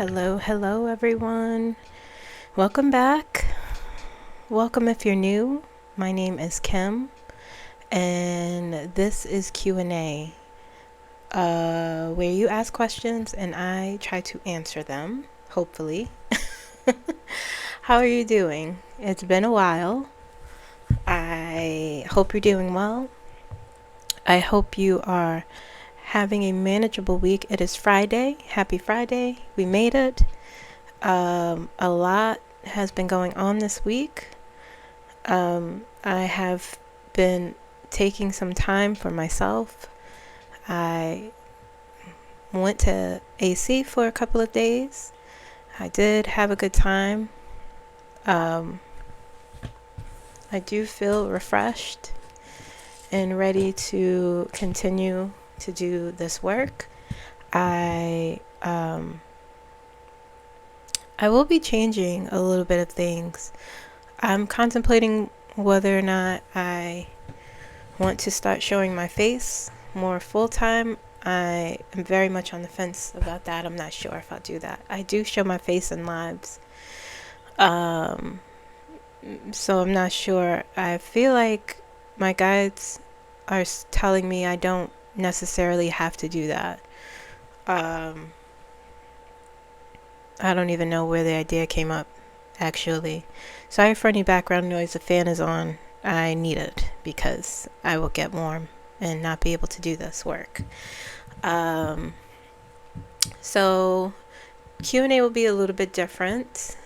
Hello everyone. Welcome back. Welcome if you're new. My name is Kim, and this is Q&A, where you ask questions and I try to answer them, hopefully. How are you doing? It's been a while. I hope you're doing well. I hope you are having a manageable week. It is Friday. Happy Friday. We made it. A lot has been going on this week. I have been taking some time for myself. I went to AC for a couple of days. I did have a good time. I do feel refreshed and ready to continue to do this work. I will be changing a little bit of things. I'm contemplating whether or not I want to start showing my face more full time. I am very much on the fence about that. I'm not sure if I'll do that. I do show my face in lives. So I'm not sure. I feel like my guides are telling me I don't necessarily have to do that. I don't even know where the idea came up, actually. Sorry for any background noise. The fan is on. I need it because I will get warm and not be able to do this work. So Q&A will be a little bit different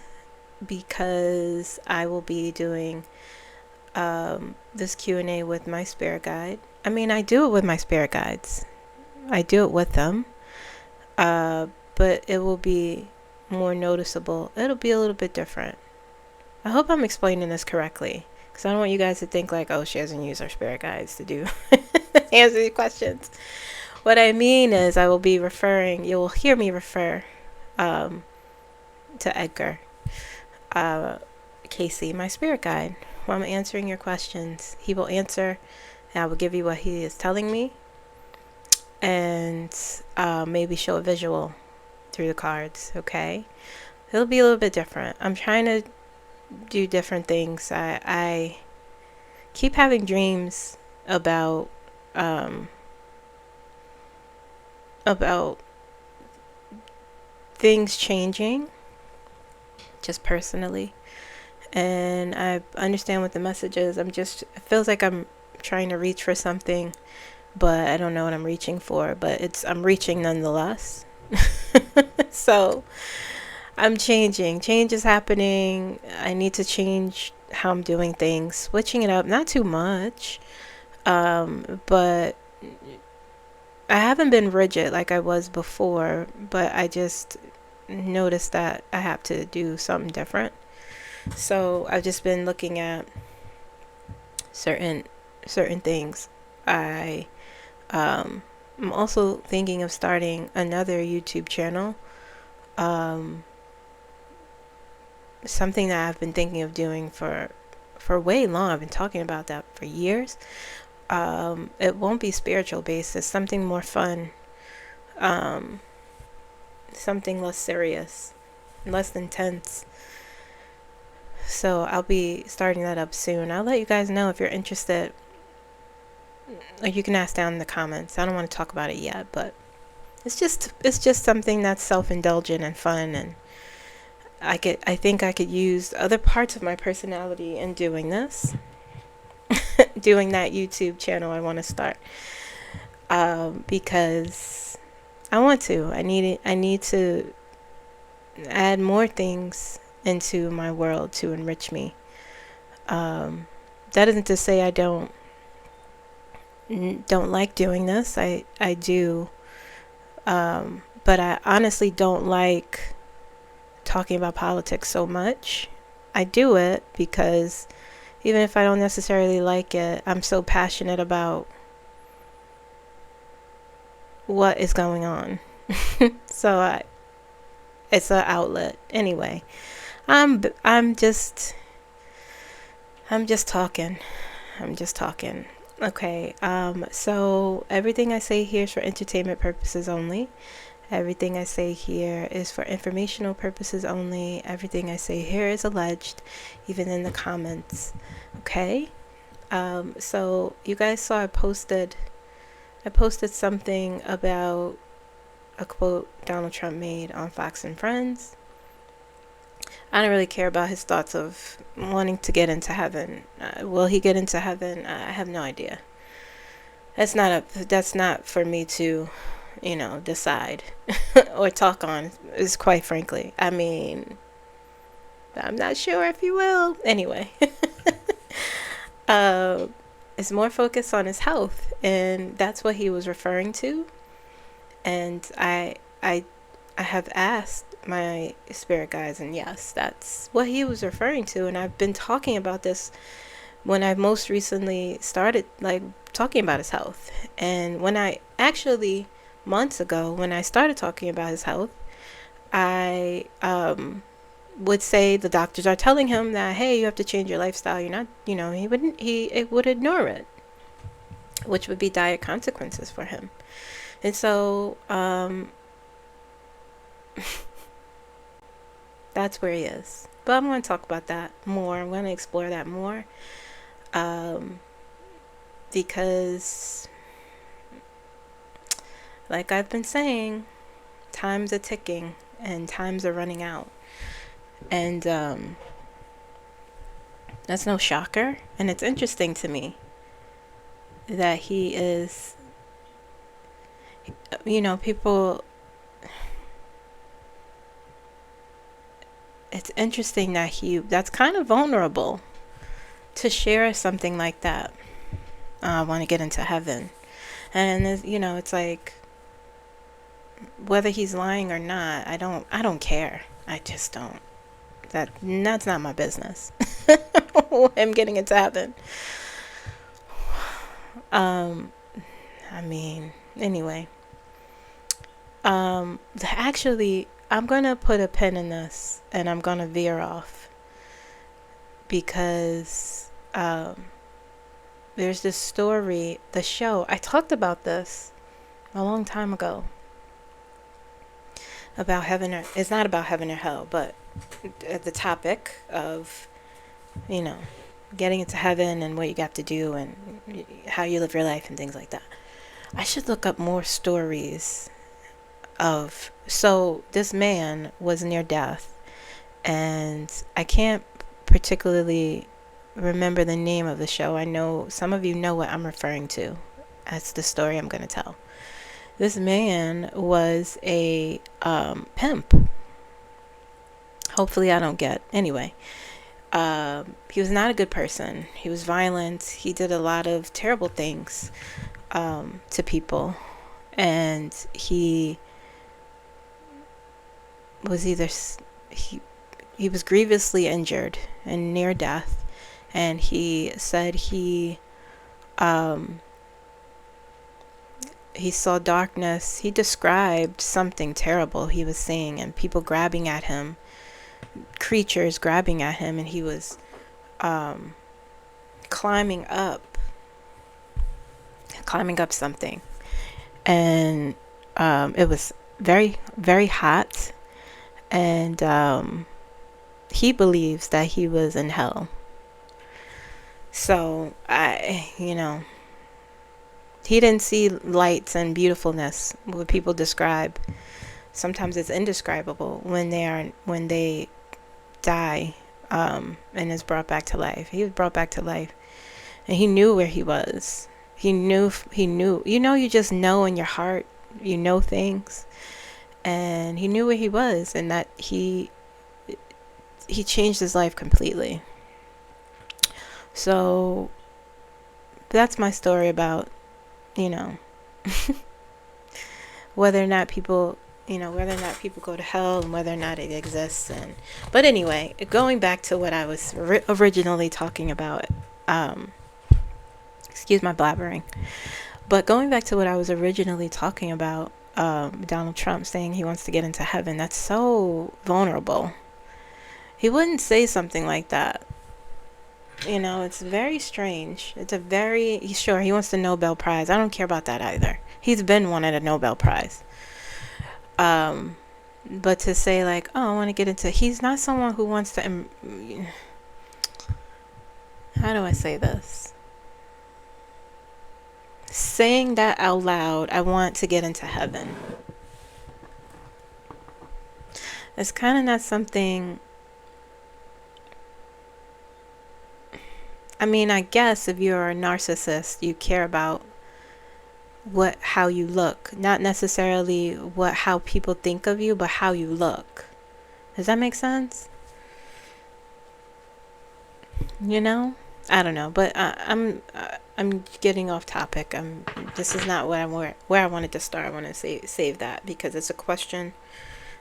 because I will be doing this Q&A with my spirit guide. I mean, I do it with my spirit guides. I do it with them. But it will be more noticeable. It'll be a little bit different. I hope I'm explaining this correctly, because I don't want you guys to think like, oh, she doesn't use her spirit guides to do answer these questions. What I mean is I will be referring, you will hear me refer to Edgar, Cayce, my spirit guide. While I'm answering your questions, he will answer and I will give you what he is telling me, and maybe show a visual through the cards. Okay, it'll be a little bit different. I'm trying to do different things. I keep having dreams about things changing, just personally, and I understand what the message is. It feels like I'm trying to reach for something, but I don't know what I'm reaching for, but I'm reaching nonetheless. So I'm changing. Change is happening. I need to change how I'm doing things, switching it up, not too much, but I haven't been rigid like I was before, but I just noticed that I have to do something different. So I've just been looking at certain things. I'm also thinking of starting another YouTube channel. Something that I've been thinking of doing for way long. I've been talking about that for years. It won't be spiritual based. It's something more fun. Something less serious, less intense. So I'll be starting that up soon. I'll let you guys know if you're interested. Or you can ask down in the comments. I don't want to talk about it yet, but it's just something that's self-indulgent and fun, and I think I could use other parts of my personality in doing this. Doing that YouTube channel I want to start. Because I want to. I need to add more things into my world to enrich me. That isn't to say I don't like doing this. I do, but I honestly don't like talking about politics so much. I do it because even if I don't necessarily like it, I'm so passionate about what is going on. So it's an outlet. Anyway, I'm just talking. Okay, so everything I say here is for entertainment purposes only. Everything I say here is for informational purposes only. Everything I say here is alleged, even in the comments. Okay? So you guys saw I posted something about a quote Donald Trump made on Fox and Friends. I don't really care about his thoughts of wanting to get into heaven. Will he get into heaven? I have no idea. That's not for me to, decide or talk on, is quite frankly. I mean, I'm not sure if he will. Anyway. It's more focused on his health, and that's what he was referring to. And I have asked my spirit guides, and yes, that's what he was referring to. And I've been talking about this when I most recently started talking about his health. And when I actually months ago, when I started talking about his health, I would say the doctors are telling him that, hey, you have to change your lifestyle. You're not, he would ignore it, which would be dire consequences for him. And so that's where he is. But I'm going to talk about that more. I'm going to explore that more. Because, like I've been saying, times are ticking and times are running out. And that's no shocker. And it's interesting to me that he is, people, it's interesting that that's kind of vulnerable to share something like that. I want to get into heaven. And, it's like, whether he's lying or not, I don't care. I just don't. That's not my business. Him getting into heaven. Anyway. Actually, I'm going to put a pin in this, and I'm going to veer off. Because there's this story, the show, I talked about this a long time ago. About heaven it's not about heaven or hell, but the topic of, getting into heaven and what you got to do and how you live your life and things like that. I should look up more stories so this man was near death, and I can't particularly remember the name of the show. I know some of you know what I'm referring to. That's the story I'm going to tell. This man was a pimp. Hopefully I don't get. Anyway, he was not a good person. He was violent. He did a lot of terrible things to people. And he was he was grievously injured and near death. And he said he saw darkness. He described something terrible he was seeing, and people grabbing at him, creatures grabbing at him, and he was climbing up something. And it was very, very hot. And he believes that he was in hell. So, he didn't see lights and beautifulness, what people describe. Sometimes it's indescribable when they die and is brought back to life. He was brought back to life, and he knew where he was. He knew. You just know in your heart, things. And he knew where he was, and that he changed his life completely. So that's my story about, whether or not people go to hell and whether or not it exists. But anyway, going back to what I was originally talking about, excuse my blabbering, but going back to what I was originally talking about, Donald Trump saying he wants to get into heaven, that's so vulnerable. He wouldn't say something like that. It's very strange. He wants the Nobel Prize. I don't care about that either. He's been wanted a Nobel Prize. But to say like, oh, I want to get into, he's not someone who wants to, how do I say this? Saying that out loud, I want to get into heaven. It's kind of not something, I mean, I guess if you're a narcissist, you care about how you look, not necessarily how people think of you, but how you look. Does that make sense? You know, I don't know, but I'm getting off topic. This is not where I wanted to start. I want to save that because it's a question.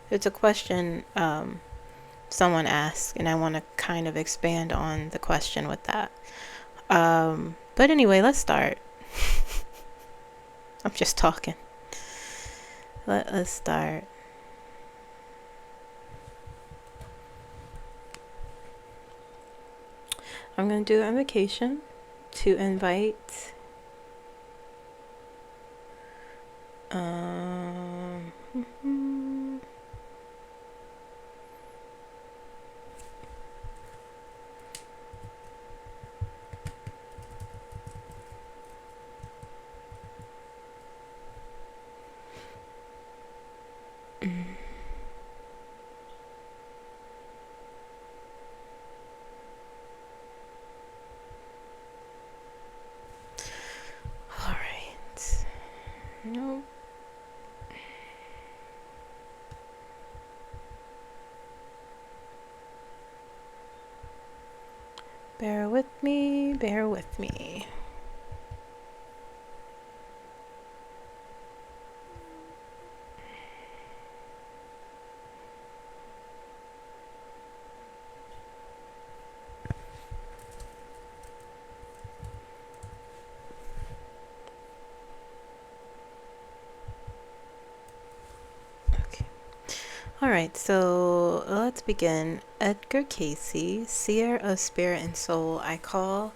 It's a question someone asked, and I want to kind of expand on the question with that. But anyway, let's start. I'm just talking. Let's start. I'm going to do an invocation to invite no. Bear with me, bear with me. Alright, so let's begin. Edgar Cayce, seer of spirit and soul, I call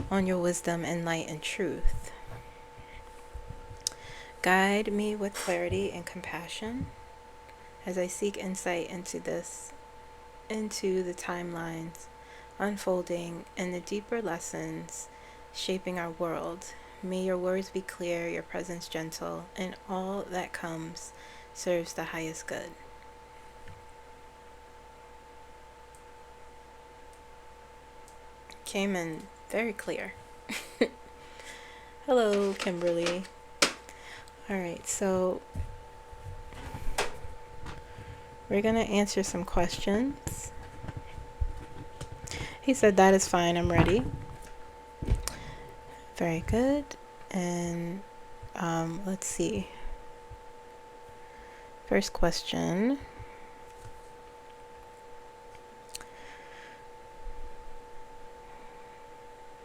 on your wisdom and light and truth. Guide me with clarity and compassion as I seek insight into the timelines unfolding and the deeper lessons shaping our world. May your words be clear, your presence gentle, and all that comes serves the highest good. Came in very clear. Hello, Kimberly. Alright, so we're going to answer some questions. He said that is fine, I'm ready. Very good. And let's see. First question.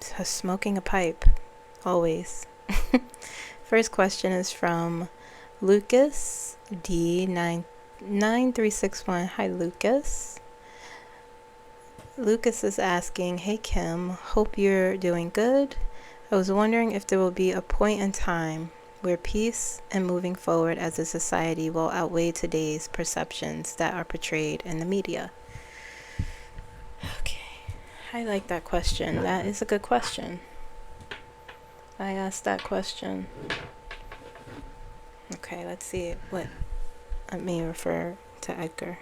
So smoking a pipe, always. First question is from Lucas D9361. Hi, Lucas. Lucas is asking, hey Kim, hope you're doing good. I was wondering if there will be a point in time where peace and moving forward as a society will outweigh today's perceptions that are portrayed in the media. Okay, I like that question. That is a good question. I asked that question. Okay, let's see what I may refer to Edgar.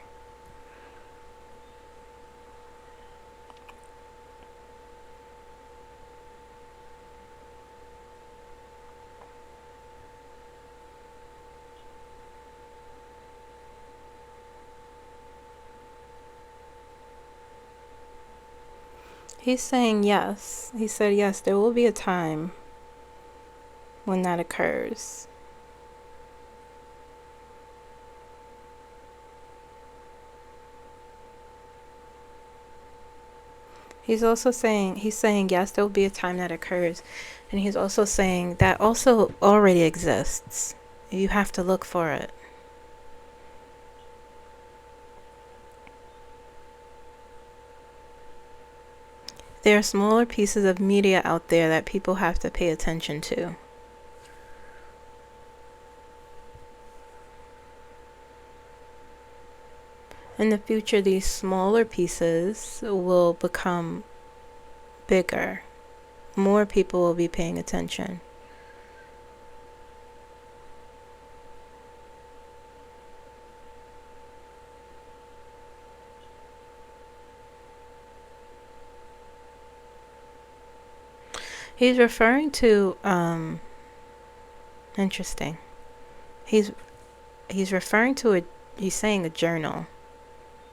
He's saying yes. He said yes, there will be a time when that occurs. He's saying yes, there will be a time that occurs. And he's also saying that also already exists. You have to look for it. There are smaller pieces of media out there that people have to pay attention to. In the future, these smaller pieces will become bigger. More people will be paying attention. He's referring to, interesting. He's referring to he's saying a journal.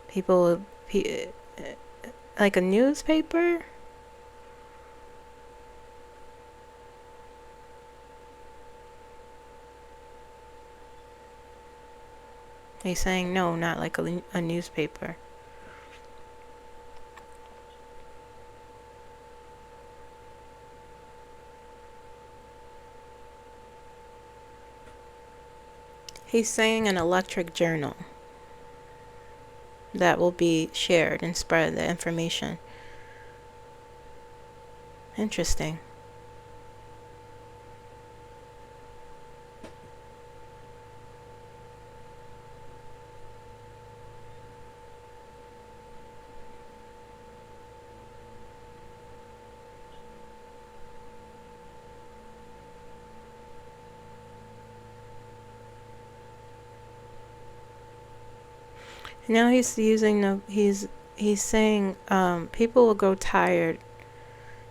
People, like a newspaper? He's saying no, not like a newspaper. He's saying an electric journal that will be shared and spread the information. Interesting. Now he's using he's saying people will grow tired.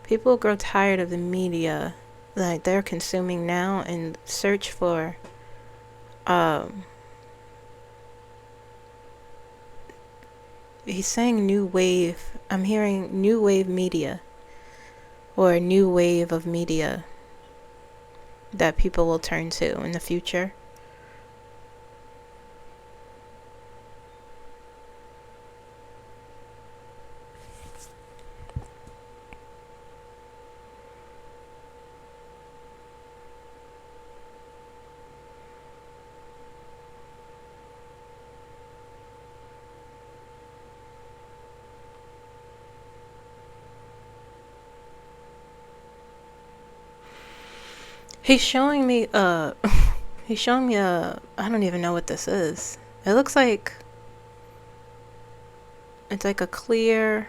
People will grow tired of the media like they're consuming now and search for he's saying new wave. I'm hearing new wave media or a new wave of media that people will turn to in the future. He's showing me he's showing me I don't even know what this is. It looks like it's like a clear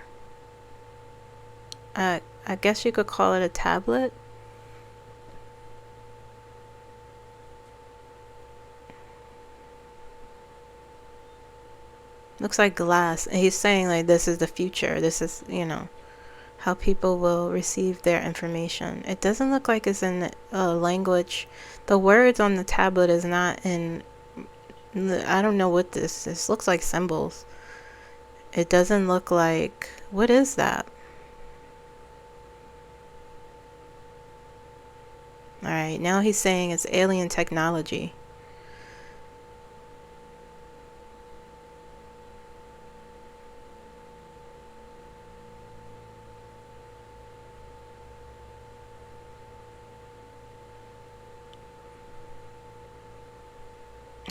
I guess you could call it a tablet. Looks like glass. And he's saying like this is the future. This is, how people will receive their information. It doesn't look like it's in a language. The words on the tablet is not in, I don't know what this looks like symbols. It doesn't look like, what is that? Alright, now he's saying it's alien technology.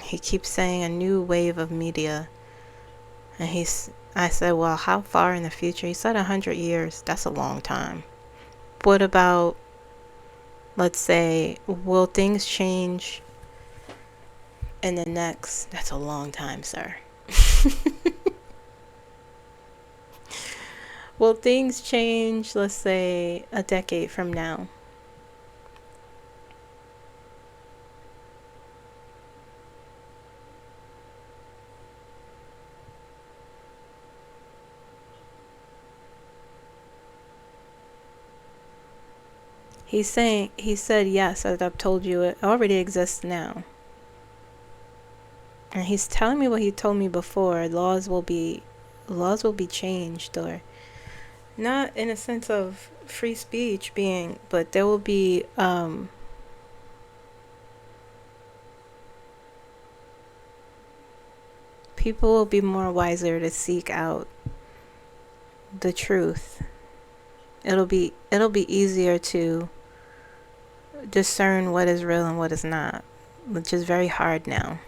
He keeps saying a new wave of media. And I said, well, how far in the future? He said 100 years. That's a long time. What about, let's say, will things change in the next, that's a long time, sir. Will things change, let's say, a decade from now? He said yes, as I've told you, it already exists now. And he's telling me what he told me before. Laws will be changed, or not in a sense of free speech being, but there will be people will be more wiser to seek out the truth. It'll be easier to discern what is real and what is not, which is very hard now.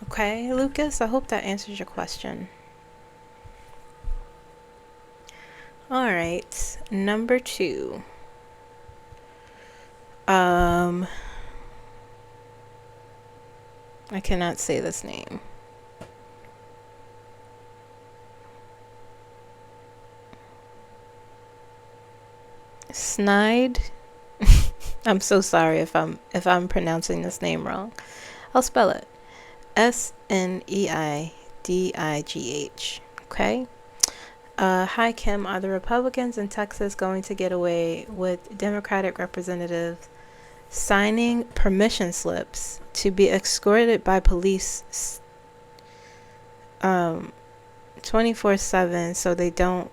Okay, Lucas, I hope that answers your question. All right, number 2. I cannot say this name. Snide. I'm so sorry if I'm pronouncing this name wrong. I'll spell it. Sneiddigh. Okay. Hi Kim, are the Republicans in Texas going to get away with Democratic representatives signing permission slips to be escorted by police 24/7 so they don't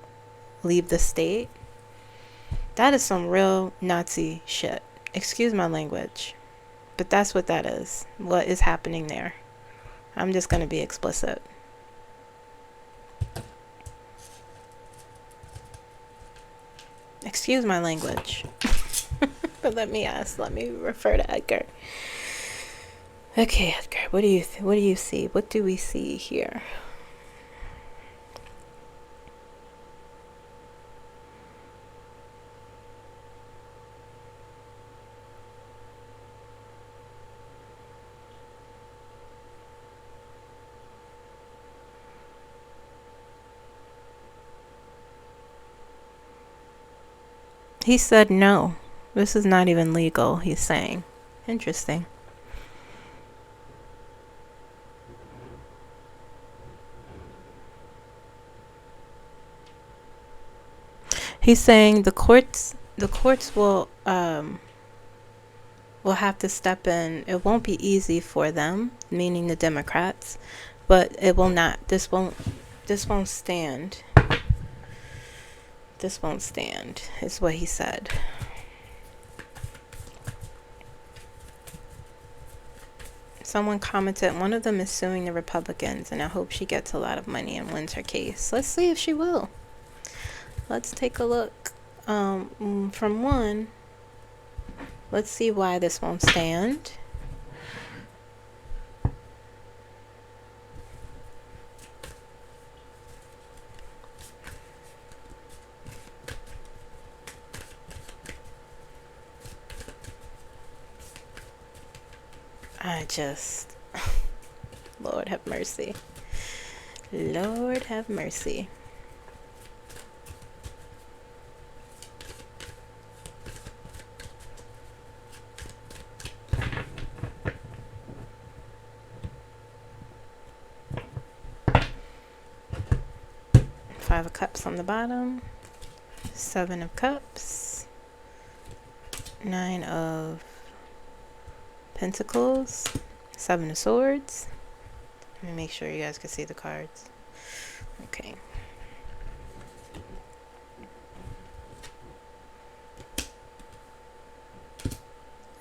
leave the state? That is some real Nazi shit. Excuse my language, but that's what that is. What is happening there? I'm just going to be explicit. Excuse my language. But let me refer to Edgar. Okay, Edgar, what do you see? What do we see here? He said no. This is not even legal, he's saying. Interesting. He's saying the courts will have to step in. It won't be easy for them, meaning the Democrats, but it will not. This won't stand. This won't stand, is what he said. Someone commented, one of them is suing the Republicans, and I hope she gets a lot of money and wins her case. Let's see if she will. Let's take a look. From one, let's see why this won't stand. Lord have mercy. Lord have mercy. Five of Cups on the bottom. Seven of Cups. Nine of Pentacles. Seven of Swords. Let me make sure you guys can see the cards. Okay.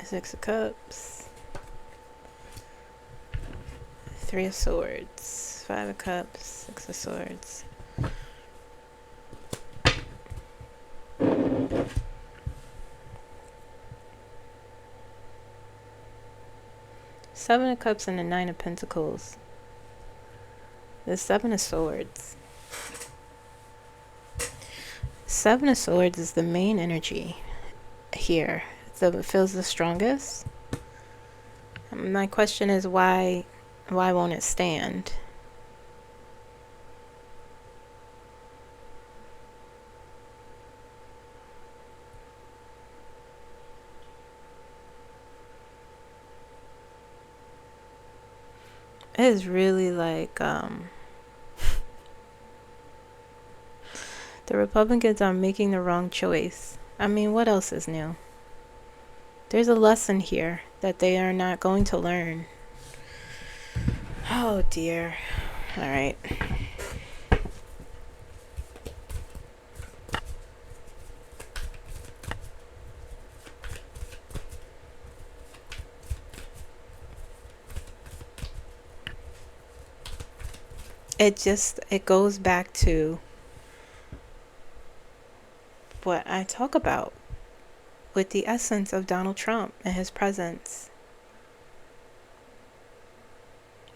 Six of Cups. Three of Swords. Five of Cups. Six of Swords. Seven of Cups and the Nine of Pentacles. The Seven of Swords. Seven of Swords is the main energy here. So it feels the strongest. My question is why won't it stand? It is really like the Republicans are making the wrong choice. I mean, what else is new? There's a lesson here that they are not going to learn. Oh dear. All right. It goes back to what I talk about with the essence of Donald Trump and his presence.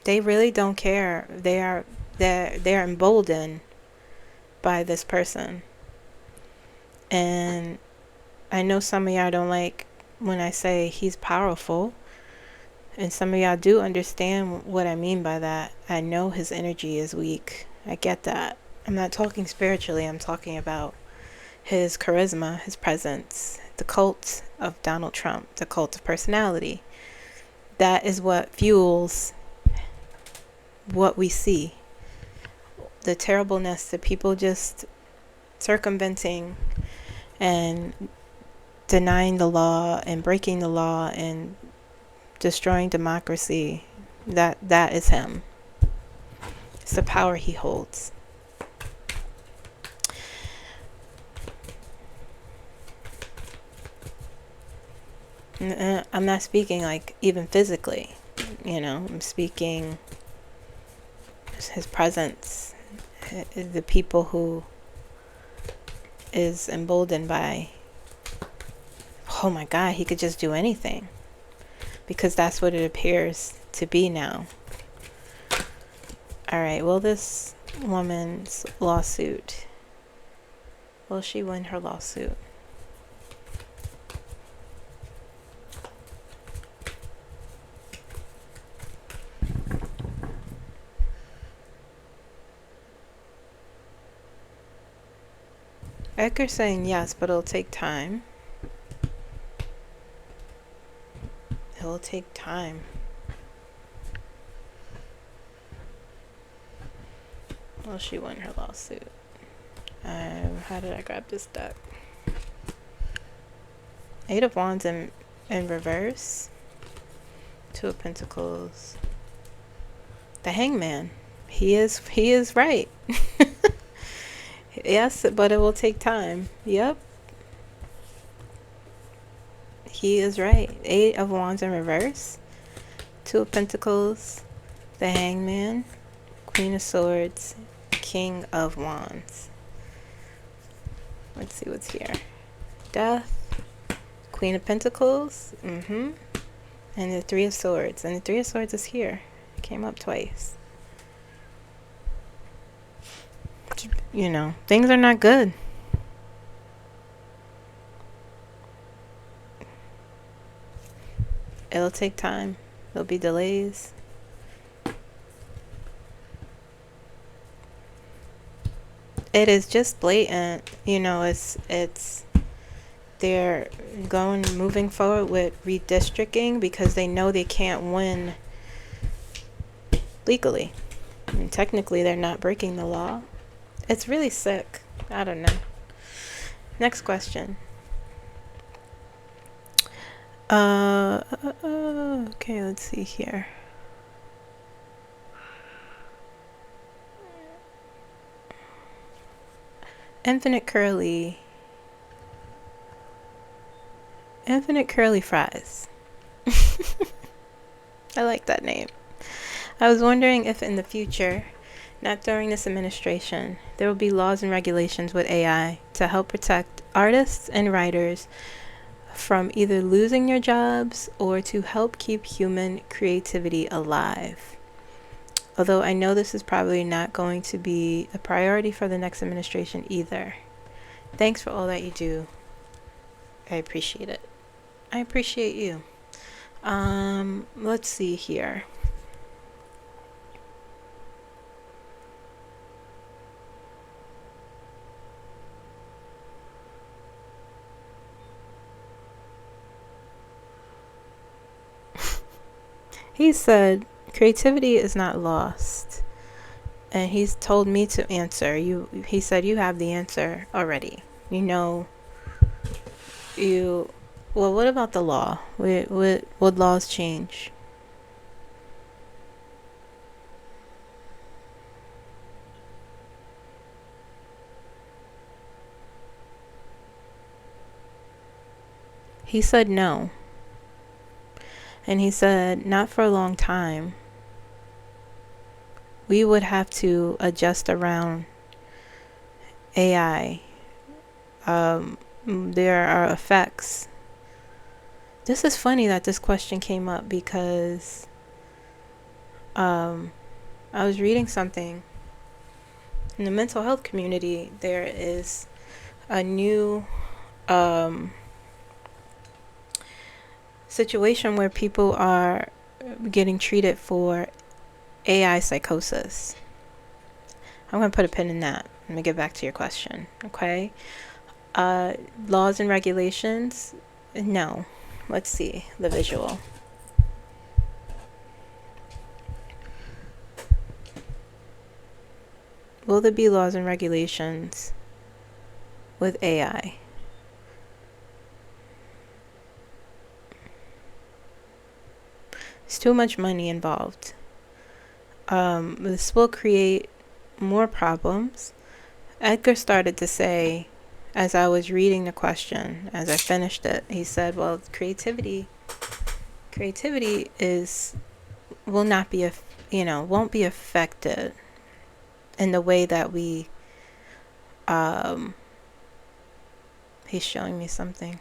They really don't care. They're emboldened by this person. And I know some of y'all don't like when I say he's powerful. And some of y'all do understand what I mean by that. I know his energy is weak. I get that. I'm not talking spiritually. I'm talking about his charisma, his presence, the cult of Donald Trump, the cult of personality. That is what fuels what we see. The terribleness, the people just circumventing and denying the law and breaking the law and destroying democracy. That is him. It's the power he holds. I'm not speaking like even physically, I'm speaking his presence, the people who is emboldened by, oh my God, he could just do anything, because that's what it appears to be now. All right, will this woman's lawsuit, will she win her lawsuit? Edgar's saying yes, but it'll take time. It'll take time. Well, she won her lawsuit. How did I grab this deck? 8 of Wands in reverse. 2 of Pentacles. The Hangman. He is right. Yes, but it will take time. Yep. He is right. 8 of Wands in reverse. 2 of Pentacles. The Hangman. Queen of Swords. King of Wands. Let's see what's here. Death. Queen of Pentacles. And the 3 of Swords. And the 3 of Swords is here. It came up twice. Things are not good. It'll take time. There'll be delays. It is just blatant. It's they're moving forward with redistricting because they know they can't win legally. Technically, they're not breaking the law. It's really sick. I don't know. Next question. Okay, let's see here. Infinite curly fries. I like that name. I was wondering if in the future, not during this administration, there will be laws and regulations with AI to help protect artists and writers from either losing their jobs or to help keep human creativity alive. Although I know this is probably not going to be a priority for the next administration either. Thanks for all that you do. I appreciate it. I appreciate you. Let's see here. He said, creativity is not lost. And he's told me to answer. He said, you have the answer already. Well, what about the law? Would laws change? He said no. And he said, not for a long time. We would have to adjust around AI. There are effects. This is funny that this question came up because I was reading something. In the mental health community, there is a new situation where people are getting treated for AI psychosis. I'm going to put a pin in that. Let me get back to your question, okay? Laws and regulations, no. Let's see the visual. Will there be laws and regulations with AI? There's too much money involved. This will create more problems. Edgar started to say, as I was reading the question, as I finished it, he said, well, creativity will not be, won't be affected in the way that we, he's showing me something.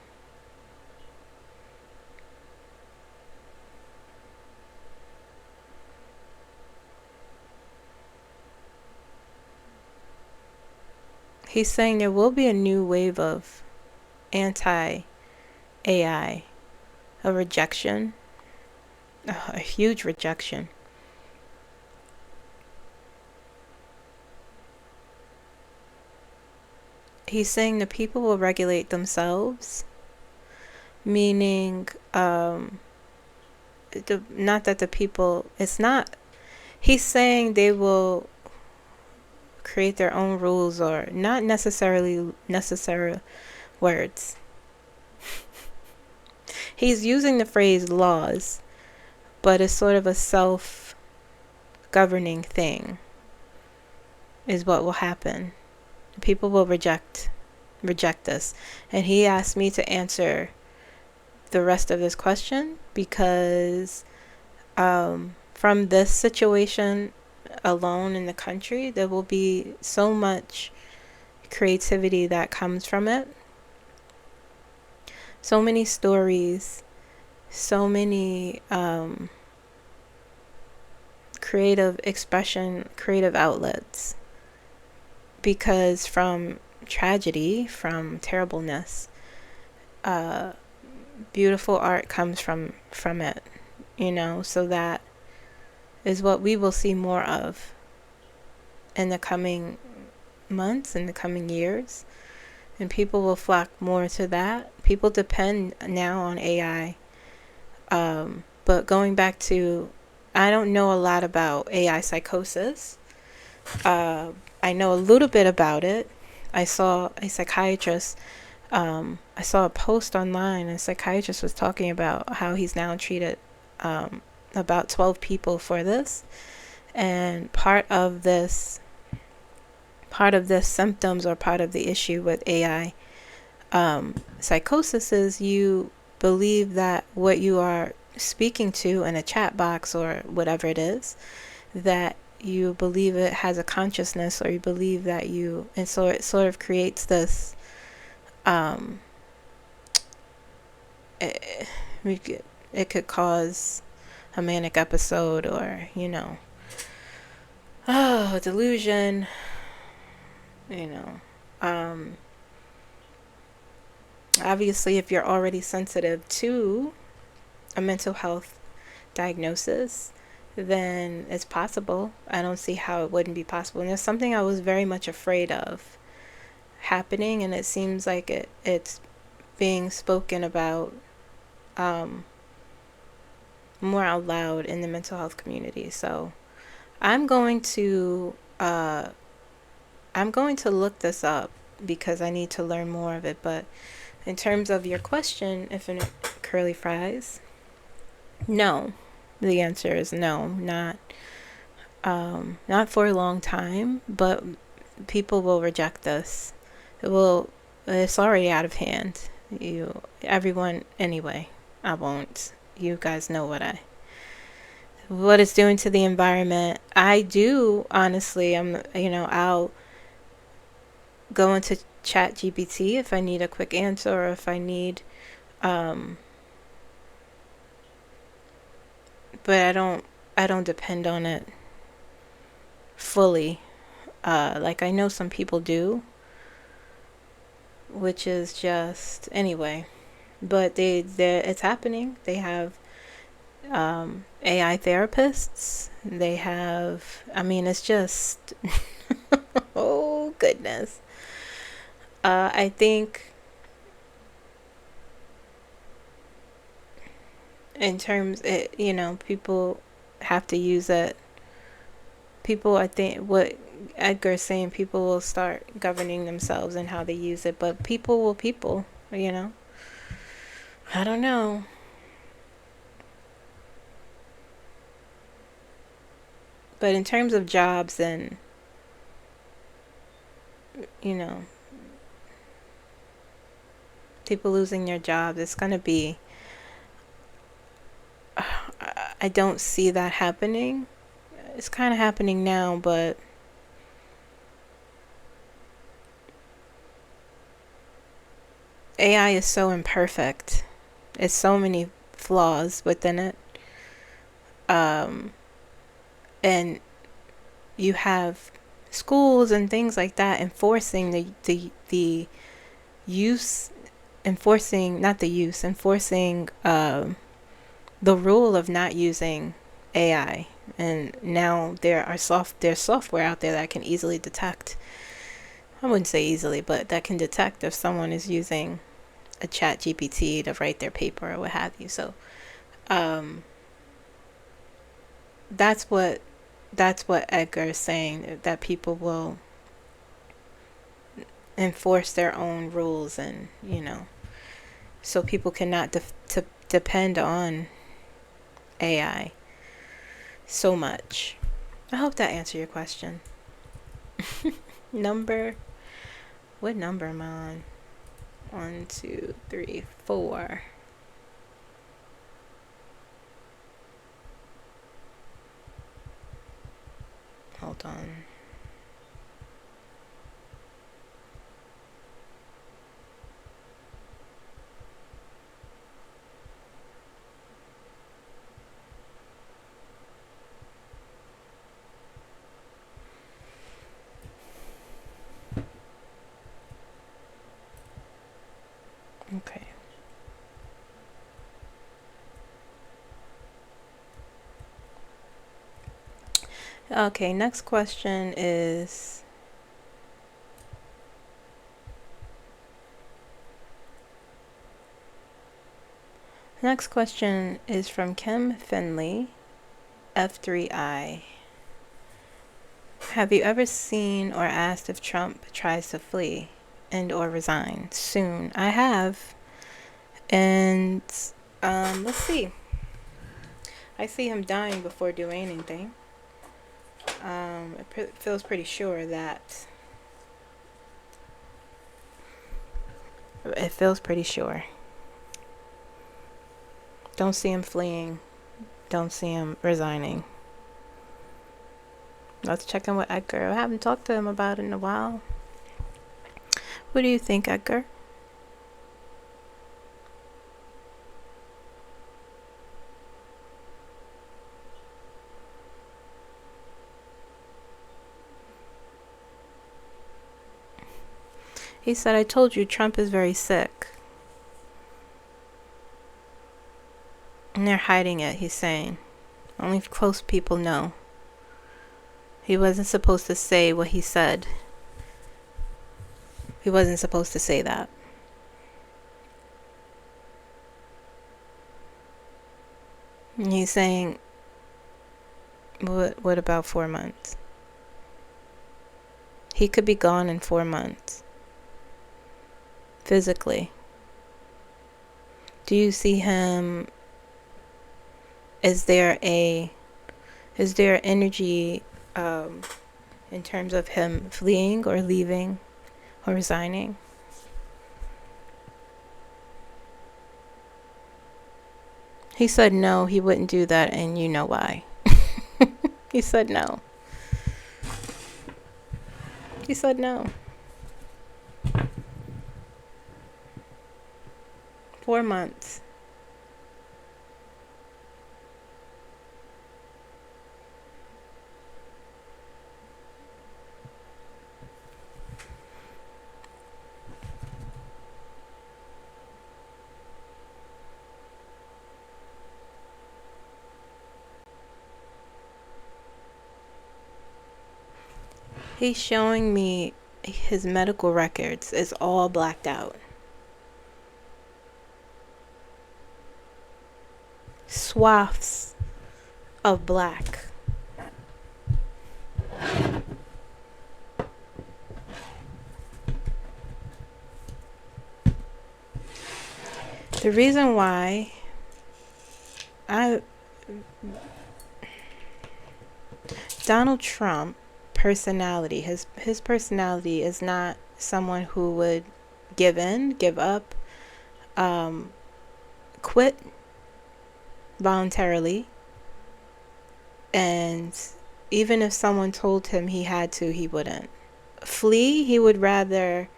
He's saying there will be a new wave of anti-AI, a rejection, a huge rejection. He's saying the people will regulate themselves, meaning, not that the people, it's not, he's saying they will create their own rules, or not necessarily necessary words. He's using the phrase laws, but it's sort of a self-governing thing is what will happen. People will reject us. And he asked me to answer the rest of this question because from this situation alone in the country, there will be so much creativity that comes from it. So many stories, so many creative expression, creative outlets. Because from tragedy, from terribleness, beautiful art comes from it, so that is what we will see more of in the coming months, in the coming years, and people will flock more to that. People depend now on AI, but going back to, I don't know a lot about AI psychosis. I know a little bit about it. I saw a psychiatrist, I saw a post online, and a psychiatrist was talking about how he's now treated about 12 people for this. And part of this symptoms, or part of the issue with AI psychosis, is you believe that what you are speaking to in a chat box or whatever it is, that you believe it has a consciousness, or you believe that and so it sort of creates this it could cause a manic episode, or delusion, obviously if you're already sensitive to a mental health diagnosis, then it's possible. I don't see how it wouldn't be possible. And there's something I was very much afraid of happening, and it seems like it's being spoken about more out loud in the mental health community. So I'm going to look this up because I need to learn more of it. But in terms of your question, infinite curly fries, no. The answer is no, not for a long time, but people will reject us. It's already out of hand. Everyone, anyway, I won't. You guys know what it's doing to the environment. I do, honestly, I'll go into Chat GPT if I need a quick answer, or if I need, but I don't depend on it fully. Like I know some people do, which is just, anyway, but it's happening. They have AI therapists. They have, it's just oh goodness. I think in terms, people have to use it. People, I think, what Edgar's saying, people will start governing themselves and how they use it, but people will people, I don't know. But in terms of jobs and, you know, people losing their jobs, it's going to be, I don't see that happening. It's kind of happening now, but AI is so imperfect. It's so many flaws within it. And you have schools and things like that enforcing the use, enforcing, not the use, enforcing the rule of not using AI. And now there's software out there that can easily detect, I wouldn't say easily, but that can detect if someone is using a chat GPT to write their paper or what have you. So that's what Edgar is saying, that people will enforce their own rules, and so people cannot depend on AI so much. I hope that answered your question. What number am I on? 1, 2, 3, 4. Hold on. Okay. Okay, next question is, from Kim Finley, F3I. Have you ever seen or asked if Trump tries to flee and or resign soon? I have. And let's see. I see him dying before doing anything. It feels pretty sure that. It feels pretty sure. Don't see him fleeing. Don't see him resigning. Let's check in with Edgar. I haven't talked to him about it in a while. What do you think, Edgar? He said, I told you Trump is very sick. And they're hiding it, he's saying. Only close people know. He wasn't supposed to say what he said. He wasn't supposed to say that. And he's saying, what about 4 months? He could be gone in 4 months. Physically. Do you see him? Is there energy in terms of him fleeing or leaving or resigning? He said no, he wouldn't do that, and you know why. He said no. He said no. 4 months. He's showing me his medical records is all blacked out. swaths of black. The reason why Donald Trump personality, his personality is not someone who would give in, give up, quit voluntarily, and even if someone told him he had to, he wouldn't. Flee, he would rather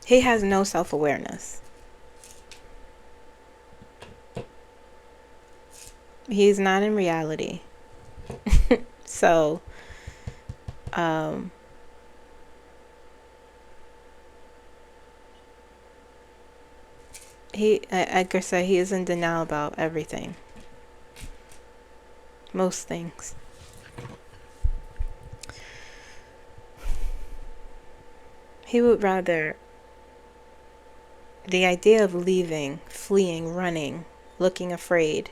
he has no self-awareness. He's not in reality. So Edgar said he is in denial about everything. Most things. He would rather the idea of leaving, fleeing, running, looking afraid.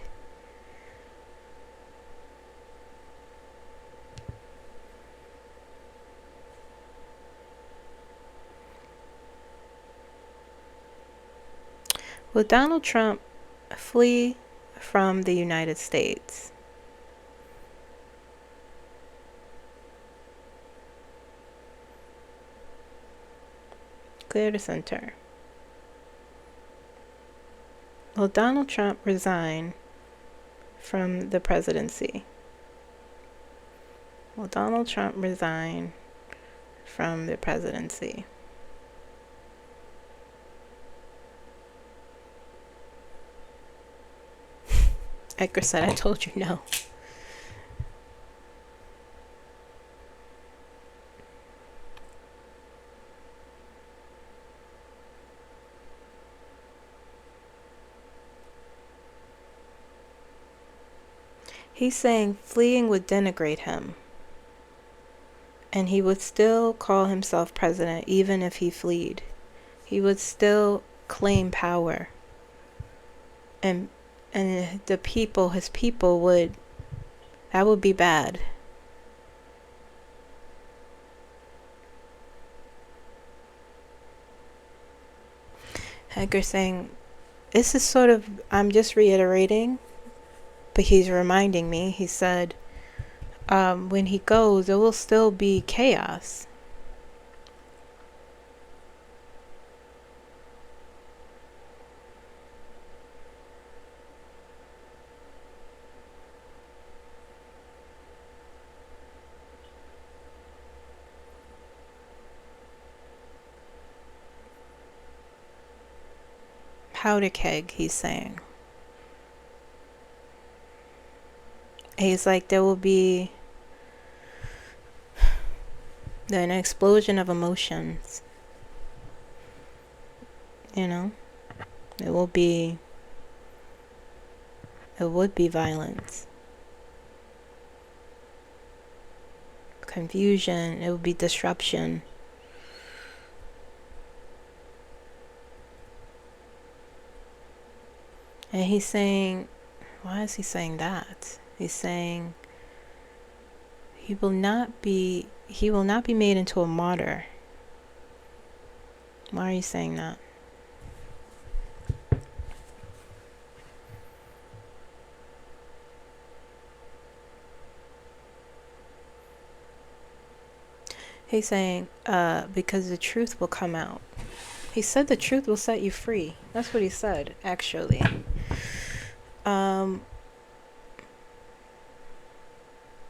Will Donald Trump flee from the United States? Clear the center. Will Donald Trump resign from the presidency? Will Donald Trump resign from the presidency? Edgar said, I told you no. He's saying fleeing would denigrate him. And he would still call himself president even if he fled. He would still claim power. And the people, his people that would be bad. Edgar saying, this is sort of, I'm just reiterating, but he's reminding me, he said, when he goes, there will still be chaos. Powder keg, he's saying. He's like, there will be an explosion of emotions. You know? It would be violence. Confusion, it would be disruption. And he's saying, why is he saying that? He's saying he will not be made into a martyr. Why are you saying that? He's saying, because the truth will come out. He said the truth will set you free. That's what he said, actually.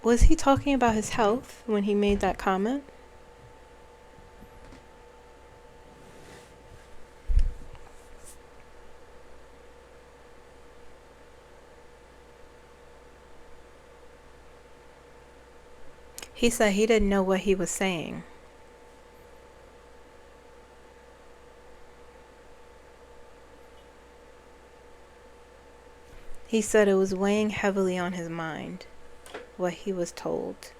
Was he talking about his health when he made that comment? He said he didn't know what he was saying. He said it was weighing heavily on his mind, what he was told.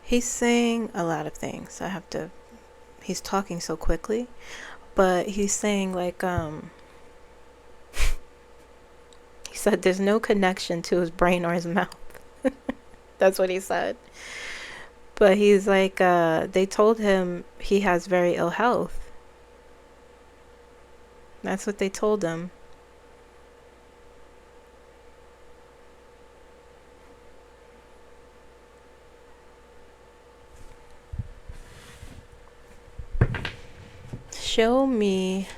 He's saying a lot of things. He's talking so quickly, but he's saying like, he said there's no connection to his brain or his mouth. That's what he said. But he's like, they told him he has very ill health. That's what they told him. Show me.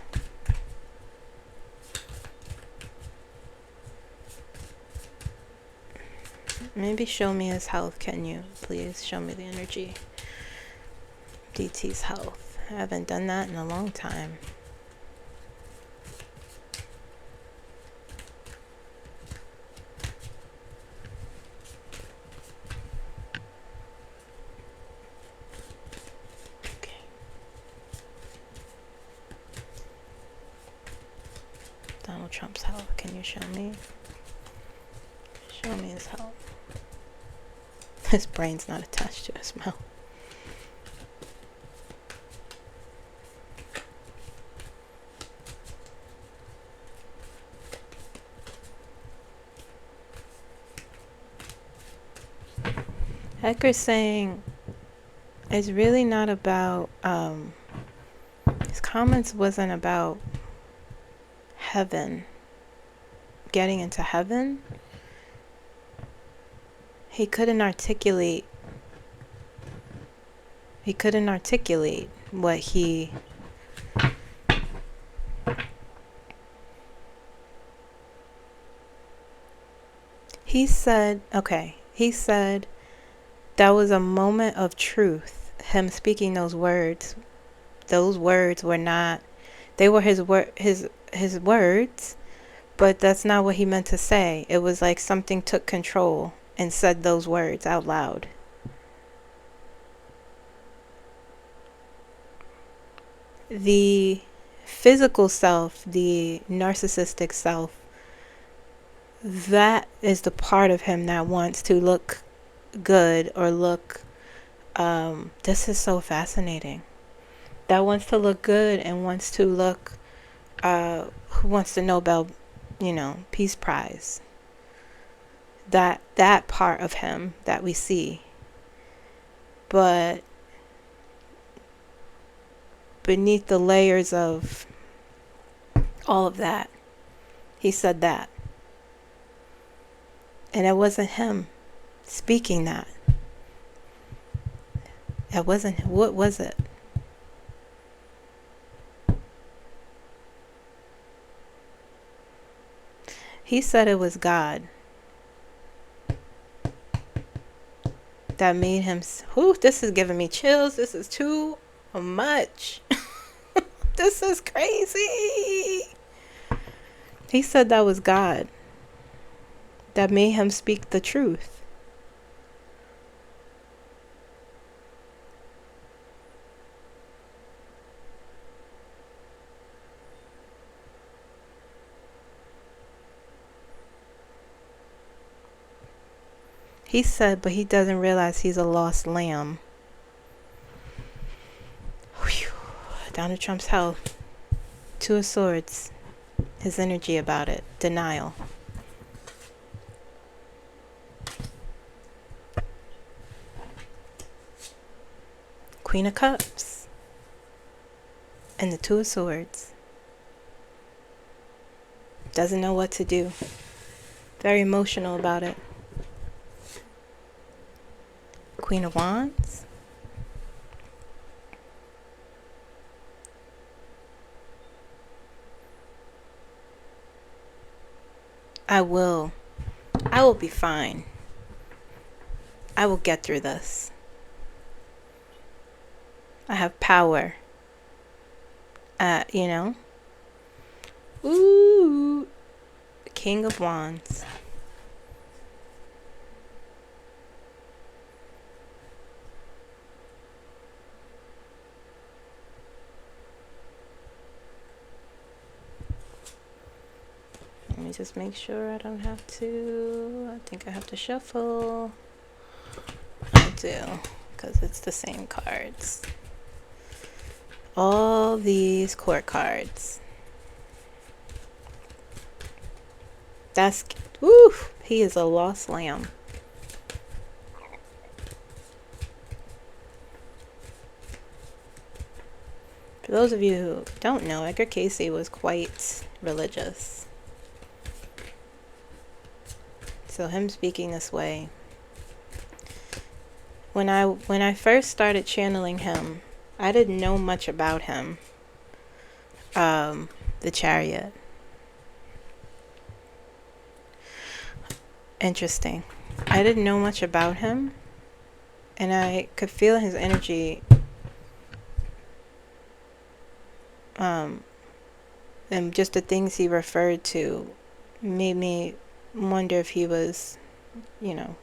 Maybe show me his health, can you? Please show me the energy. DT's health. I haven't done that in a long time. Okay. Donald Trump's health. Can you show me? Show me his health. His brain's not attached to his mouth. Edgar's saying it's really not about, his comments wasn't about heaven, getting into heaven. He couldn't articulate what he said. Okay, he said that was a moment of truth, him speaking those words. Those words were not, they were his words, but that's not what he meant to say. It was like something took control and said those words out loud. The physical self, the narcissistic self, that is the part of him that wants to look good or look, this is so fascinating. That wants to look good and wants to look, who wants the Nobel, Peace Prize. That part of him that we see. But beneath the layers of all of that, he said that. And it wasn't him speaking that. It wasn't, what was it? He said it was God that made him, this is giving me chills. This is too much. This is crazy. He said that was God that made him speak the truth. He said, but he doesn't realize he's a lost lamb. Whew. Donald Trump's health. Two of Swords. His energy about it. Denial. Queen of Cups. And the Two of Swords. Doesn't know what to do. Very emotional about it. Queen of Wands. I will be fine. I will get through this. I have power. Ooh. King of Wands. Let me just make sure I don't have to. I think I have to shuffle. I do. because it's the same cards. All these court cards. That's, woo, he is a lost lamb. For those of you who don't know, Edgar Cayce was quite religious. So him speaking this way, when I first started channeling him, I didn't know much about him. The Chariot. Interesting. I didn't know much about him, and I could feel his energy. And just the things he referred to made me wonder if he was, you know,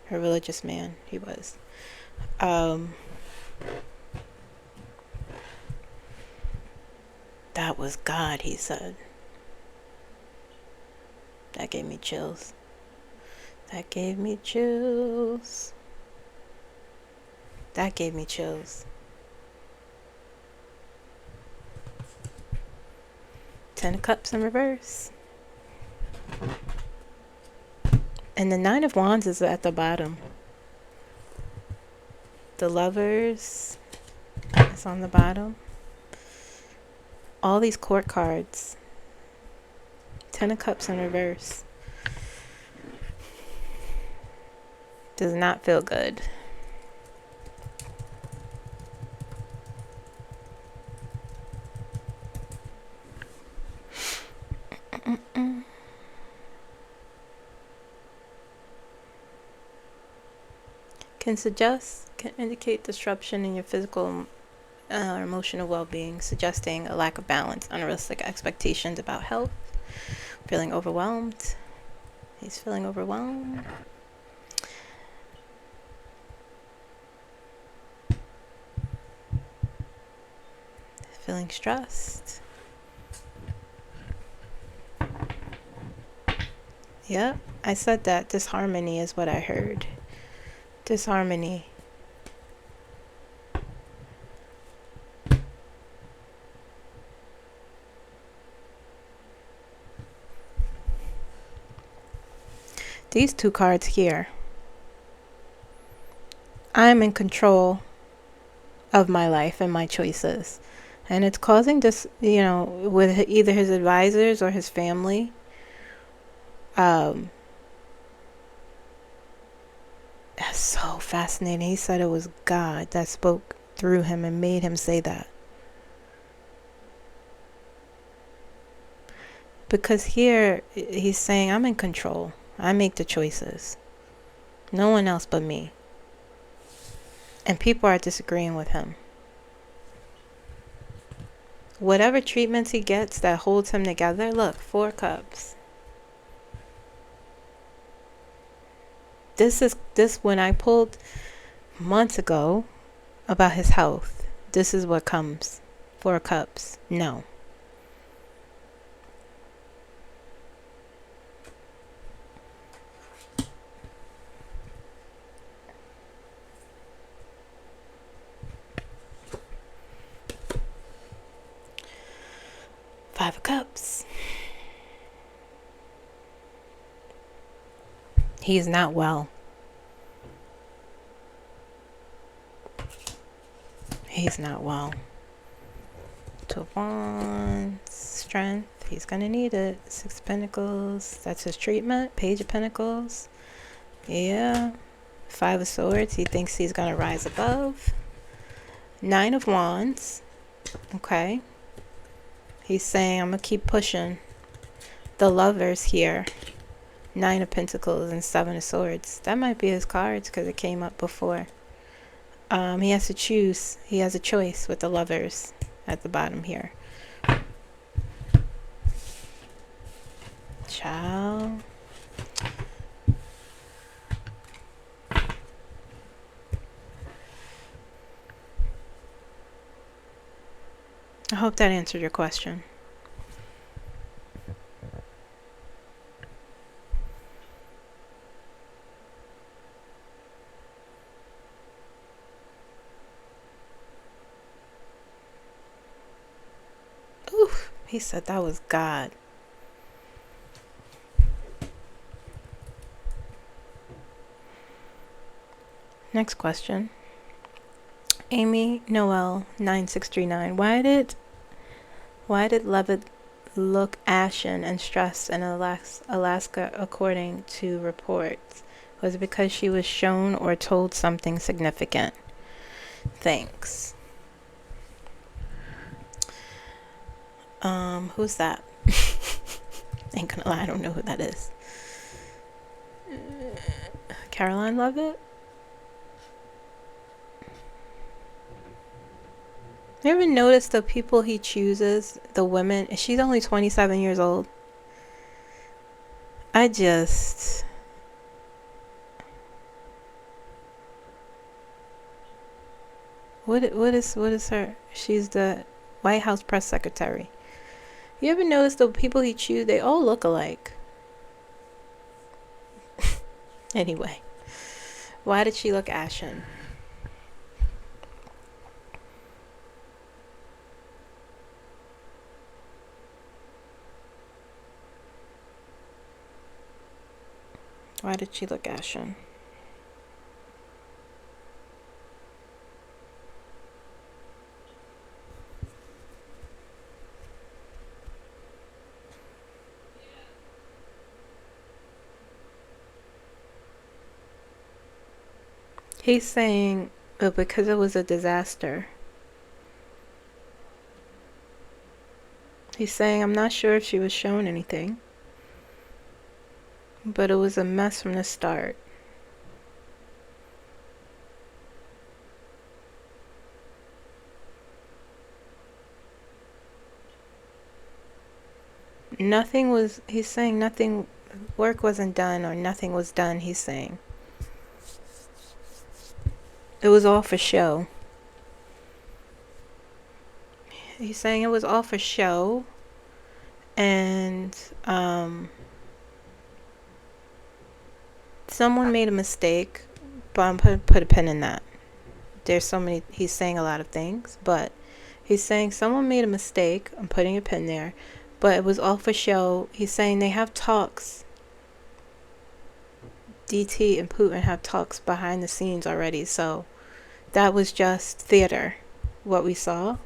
a religious man. He was. That was God, he said. That gave me chills. That gave me chills. That gave me chills. 10 of Cups in reverse. And the 9 of Wands is at the bottom. The Lovers is on the bottom. All these court cards. 10 of Cups in reverse. Does not feel good. Can indicate disruption in your physical or emotional well-being, suggesting a lack of balance, unrealistic expectations about health, feeling overwhelmed. He's feeling overwhelmed. Feeling stressed. Yep, I said that. Disharmony is what I heard. Disharmony. These 2 cards here. I'm in control of my life and my choices. And it's causing this, you know, with either his advisors or his family. That's so fascinating. He said it was God that spoke through him and made him say that. Because here he's saying, I'm in control. I make the choices. No one else but me. And people are disagreeing with him. Whatever treatments he gets that holds him together, look, 4 cups. This when I pulled months ago about his health, this is what comes. 4 cups. No. Five of Cups. He is not well. He's not well. 2 of Wands. Strength. He's going to need it. 6 of Pentacles. That's his treatment. Page of Pentacles. Yeah. 5 of Swords. He thinks he's going to rise above. 9 of Wands. Okay. He's saying, I'm going to keep pushing. The Lovers here. 9 of Pentacles and 7 of Swords. That might be his cards because it came up before. He has to choose. He has a choice with the Lovers at the bottom here. Child. I hope that answered your question. He said that was God. Next question. Amy Noel 9639. Why did Leavitt look ashen and stressed in Alaska according to reports? Was it because she was shown or told something significant? Thanks. Who's that? Ain't gonna lie, I don't know who that is. Karoline Leavitt? You ever notice the people he chooses, the women? She's only 27 years old. What is her? She's the White House press secretary. You ever notice the people he chooses? They all look alike. Anyway, why did she look ashen? Why did she look ashen? He's saying because it was a disaster. He's saying, I'm not sure if she was shown anything, but it was a mess from the start. He's saying nothing, work wasn't done or nothing was done, he's saying. It was all for show. He's saying it was all for show, and someone made a mistake, but I'm put a pin in that. There's so many, he's saying a lot of things, but he's saying someone made a mistake, I'm putting a pin there, but it was all for show. He's saying they have talks. DT and Putin have talks behind the scenes already, so that was just theater, what we saw.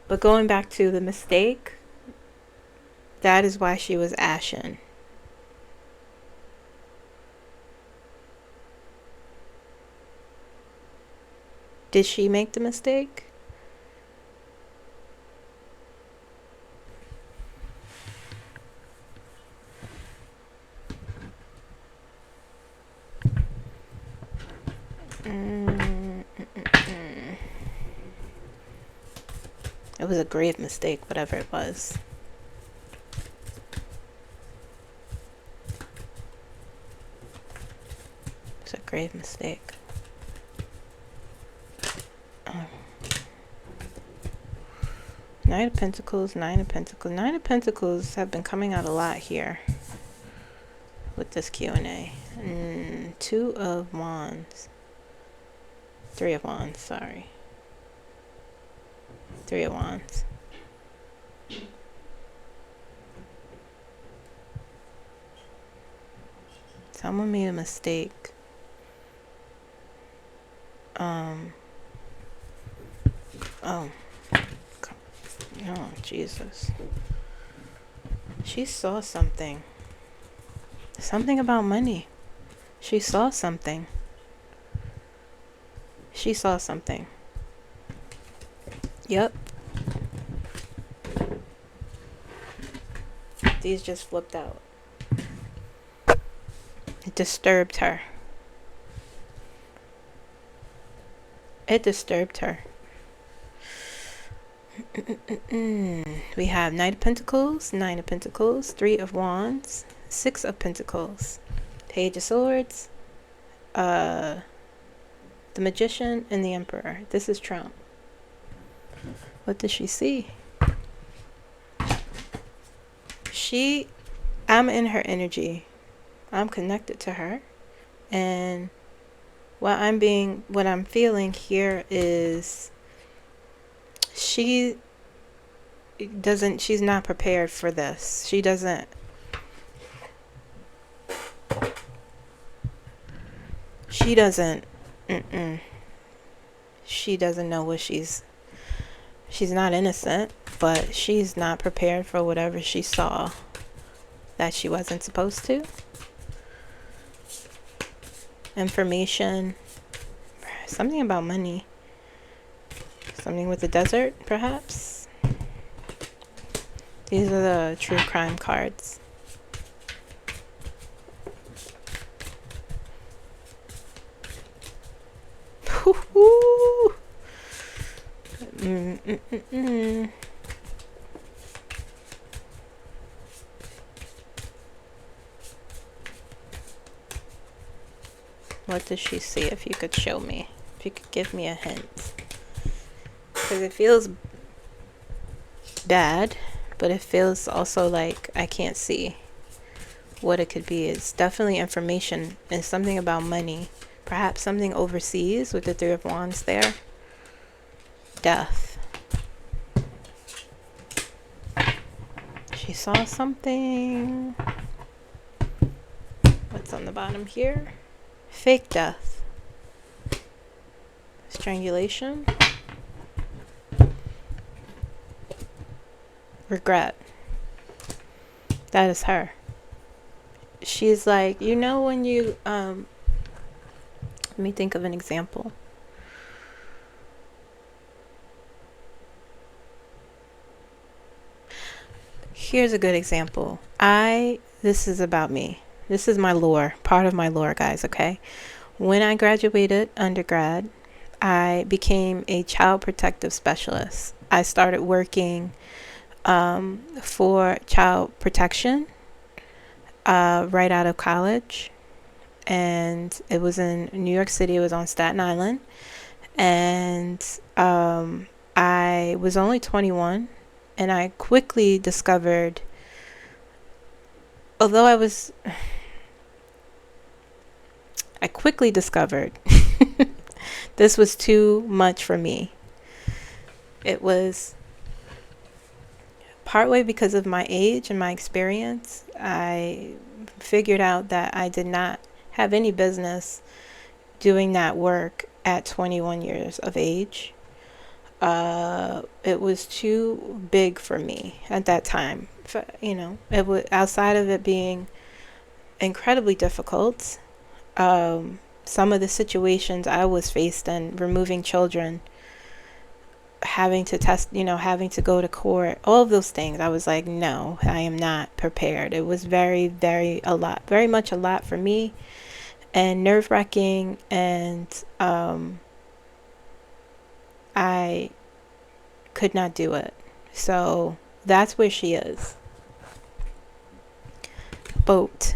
But going back to the mistake, that is why she was ashen. Did she make the mistake? It was a grave mistake, whatever it was. It's a grave mistake. Knight of Pentacles, Nine of Pentacles. Nine of Pentacles have been coming out a lot here with this Q&A. Two of Wands. Three of Wands, sorry. Three of Wands. Someone made a mistake. Oh, Jesus. She saw something. Something about money. She saw something. She saw something. Yep. These just flipped out. It disturbed her. It disturbed her. We have Knight of Pentacles, Nine of Pentacles, Three of Wands, Six of Pentacles, Page of Swords, the Magician, and the Emperor. This is Trump. What does she see? I'm in her energy. I'm connected to her. And what I'm feeling here is she she's not prepared for this. She doesn't mm-mm. She doesn't know what she's not innocent, but she's not prepared for whatever she saw that she wasn't supposed to. Information, something about money, something with the desert, perhaps. These are the true crime cards. What does she see? If you could show me, if you could give me a hint, because it feels bad, but it feels also like I can't see what it could be. It's definitely information and something about money, perhaps something overseas with the Three of Wands there. Death. She saw something. What's on the bottom here? Fake death. Strangulation. Regret. That is her. She's like, you know, when you let me think of an example. Here's a good example. This is about me. This is my lore, part of my lore, guys, okay? When I graduated undergrad, I became a child protective specialist. I started working for child protection right out of college. And it was in New York City. It was on Staten Island. And I was only 21. And I quickly discovered, although I quickly discovered this was too much for me. It was partway because of my age and my experience. I figured out that I did not have any business doing that work at 21 years of age. It was too big for me at that time. It was, outside of it being incredibly difficult. Some of the situations I was faced in, removing children, having to test, having to go to court, all of those things, I was like, no, I am not prepared. It was very, very much a lot for me, and nerve-wracking, and I could not do it. So that's where she is. Boat.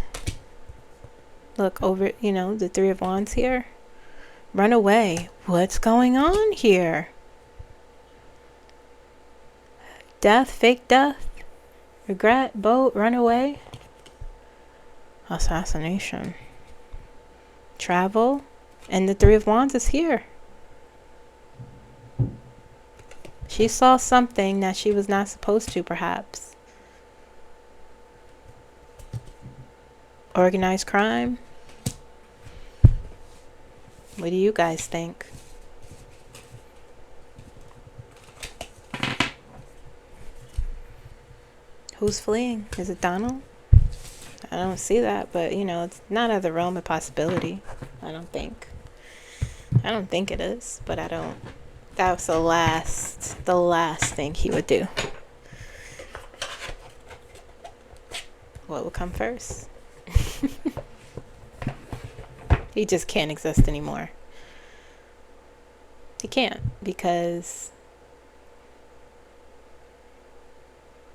Look over, the Three of Wands here. Run away. What's going on here? Death, fake death, regret, boat, run away. Assassination. Travel. And the Three of Wands is here. She saw something that she was not supposed to, perhaps. Organized crime. What do you guys think? Who's fleeing? Is it Donald? I don't see that, but it's not out of the realm of possibility. I don't think it is, but I don't. That was the last thing he would do. What would come first? He just can't exist anymore. He can't, because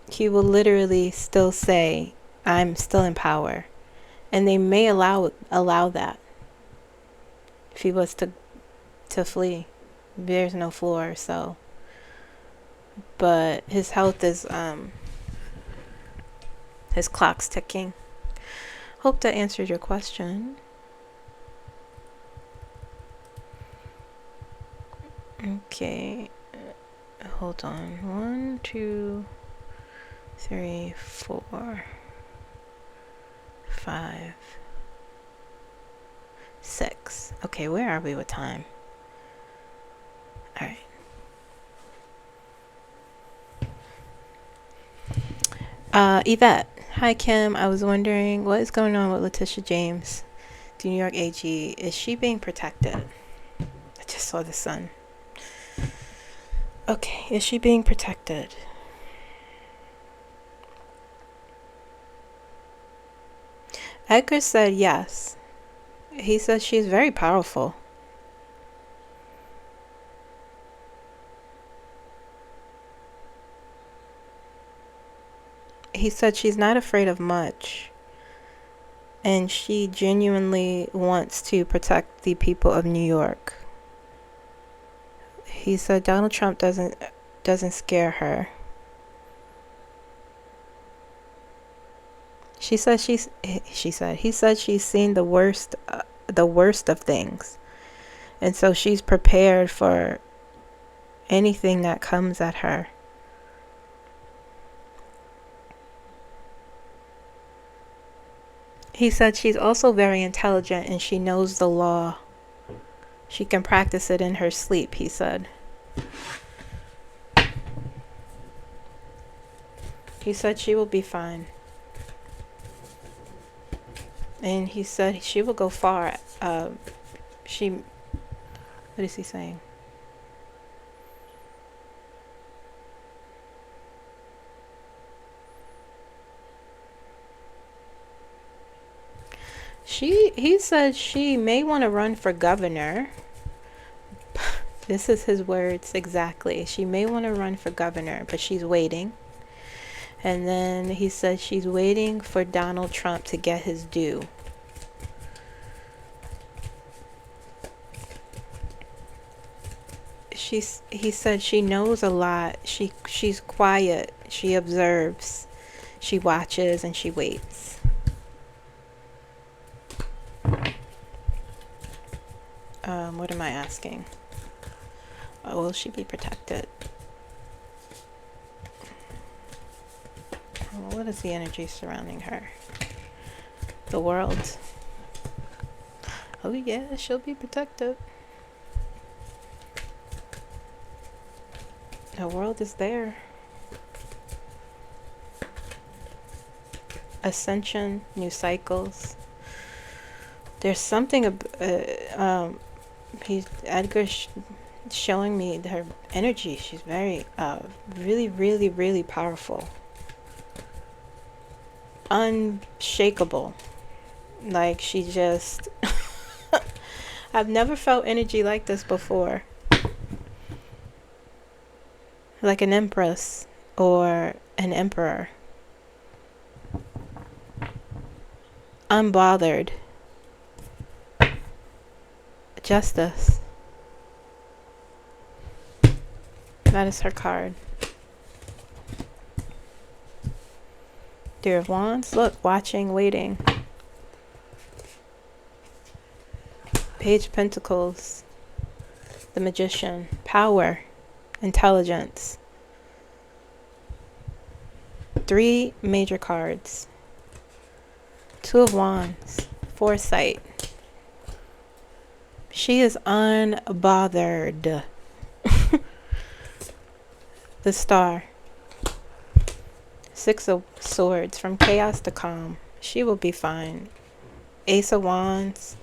he will literally still say, I'm still in power. And they may allow that. If he was to flee. There's no floor, so. But his health is, his clock's ticking. Hope that answered your question. Okay. Hold on. 1, 2, 3, 4, 5, 6. Okay, where are we with time? All right. Yvette. Hi, Kim. I was wondering what is going on with Leticia James, the New York AG. Is she being protected? I just saw the sun. Okay, is she being protected? Edgar said yes. He said she's very powerful. He said she's not afraid of much. And she genuinely wants to protect the people of New York. He said Donald Trump doesn't scare her. He said she's seen the worst of things. And so she's prepared for anything that comes at her. He said she's also very intelligent and she knows the law. She can practice it in her sleep, he said. He said she will be fine. And he said she will go far. What is he saying? He said she may want to run for governor. This is his words exactly. She may want to run for governor, but she's waiting. And then he said she's waiting for Donald Trump to get his due. He said she knows a lot. She's quiet. She observes. She watches and she waits. What am I asking? Will she be protected? What is the energy surrounding her? The world. Oh yeah, she'll be protected. The world is there. Ascension, new cycles. There's something Edgar's showing me her energy. She's very really, really, really powerful. Unshakable. Like she just I've never felt energy like this before. Like an empress or an emperor. Unbothered. Justice. That is her card. Dear of Wands. Look, watching, waiting. Page of Pentacles. The Magician. Power. Intelligence. 3 major cards. 2 of Wands. Foresight. She is unbothered. The Star. 6 of Swords. From chaos to calm. She will be fine. Ace of Wands.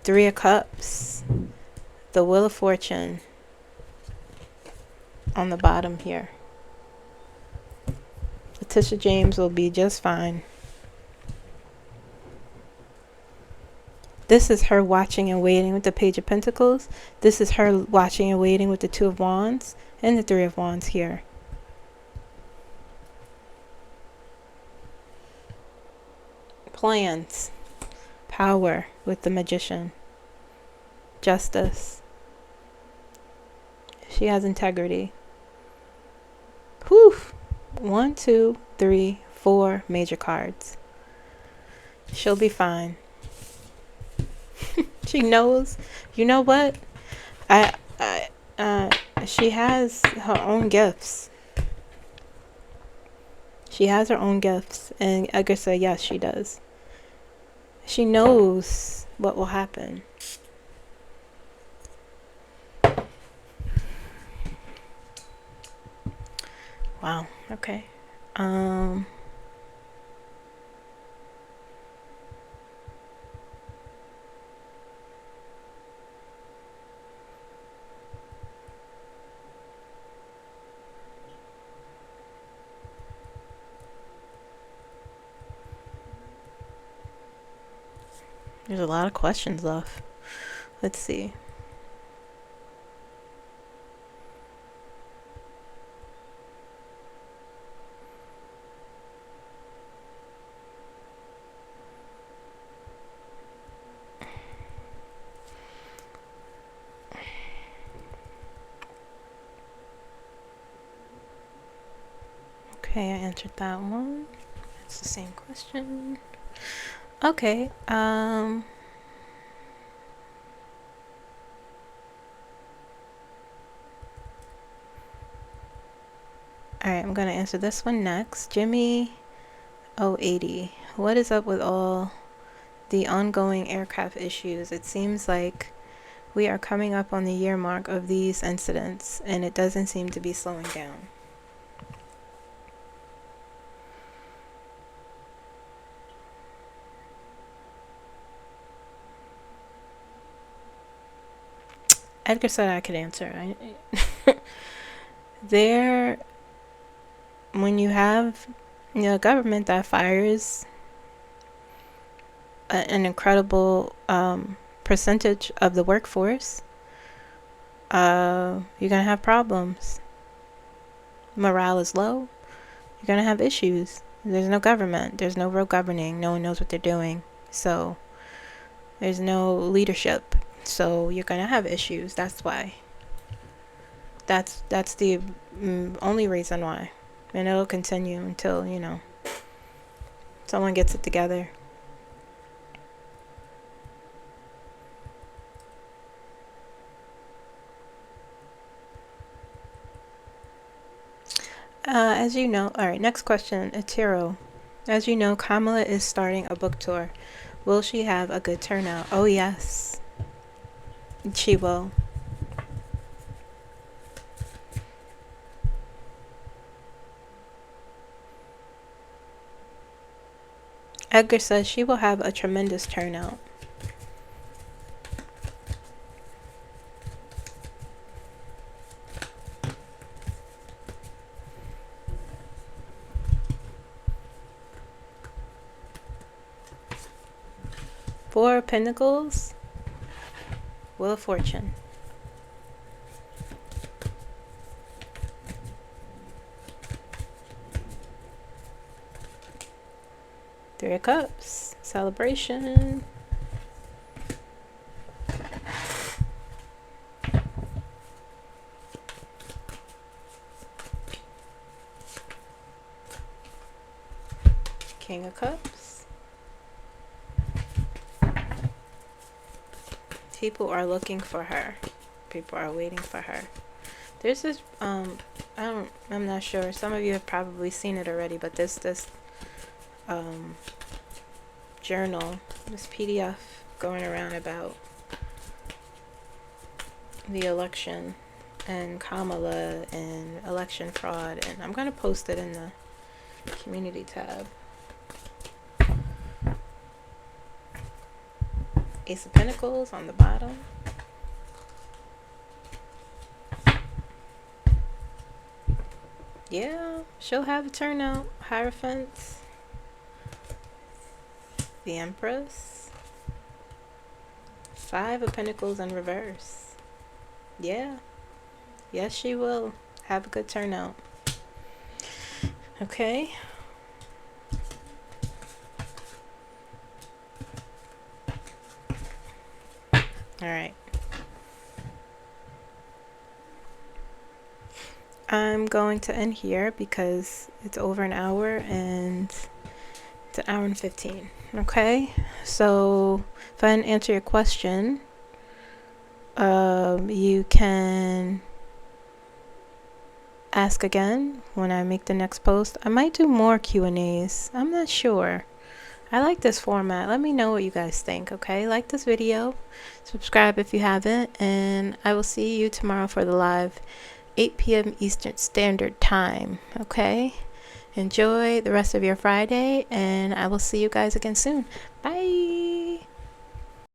3 of Cups. The Wheel of Fortune. On the bottom here. Leticia James will be just fine. This is her watching and waiting with the Page of Pentacles. This is her watching and waiting with the 2 of Wands and the 3 of Wands here. Plans. Power with the Magician. Justice. She has integrity. Whew. 1, 2, 3, 4 major cards. She'll be fine. She knows. You know what? She has her own gifts. She has her own gifts. And Edgar said, yes, she does. She knows what will happen. Wow. Okay. There's a lot of questions left. Let's see. Okay, I answered that one. It's the same question. Okay, alright, I'm gonna answer this one next. Jimmy 080. What is up with all the ongoing aircraft issues? It seems like we are coming up on the year mark of these incidents, and it doesn't seem to be slowing down. Edgar said I could answer. When you have a government that fires an incredible percentage of the workforce, you're gonna have problems. Morale is low. You're gonna have issues. There's no government. There's no real governing. No one knows what they're doing. So there's no leadership. So you're gonna have issues. That's why. That's the only reason why. And it'll continue until, someone gets it together. As you know, alright, next question, Atiro. As you know, Kamala is starting a book tour. Will she have a good turnout? Oh, yes. She will. Edgar says she will have a tremendous turnout. Four of Pentacles, Wheel of Fortune. Three of Cups, celebration. King of Cups. People are looking for her. People are waiting for her. There's this, I'm not sure. Some of you have probably seen it already, but this journal, this PDF going around about the election and Kamala and election fraud, and I'm going to post it in the community tab. Ace of Pentacles on the bottom. Yeah, she'll have a turnout. Hierophants. The Empress. Five of Pentacles in reverse. Yeah. Yes, she will have a good turnout. Okay. Alright. I'm going to end here because it's over an hour and it's an hour and 15. Okay, so if I didn't answer your question, you can ask again when I make the next post. I might do more Q&As. I'm not sure. I like this format. Let me know what you guys think, okay? Like this video, subscribe if you haven't, and I will see you tomorrow for the live 8 p.m. Eastern Standard Time, okay? Enjoy the rest of your Friday, and I will see you guys again soon. Bye!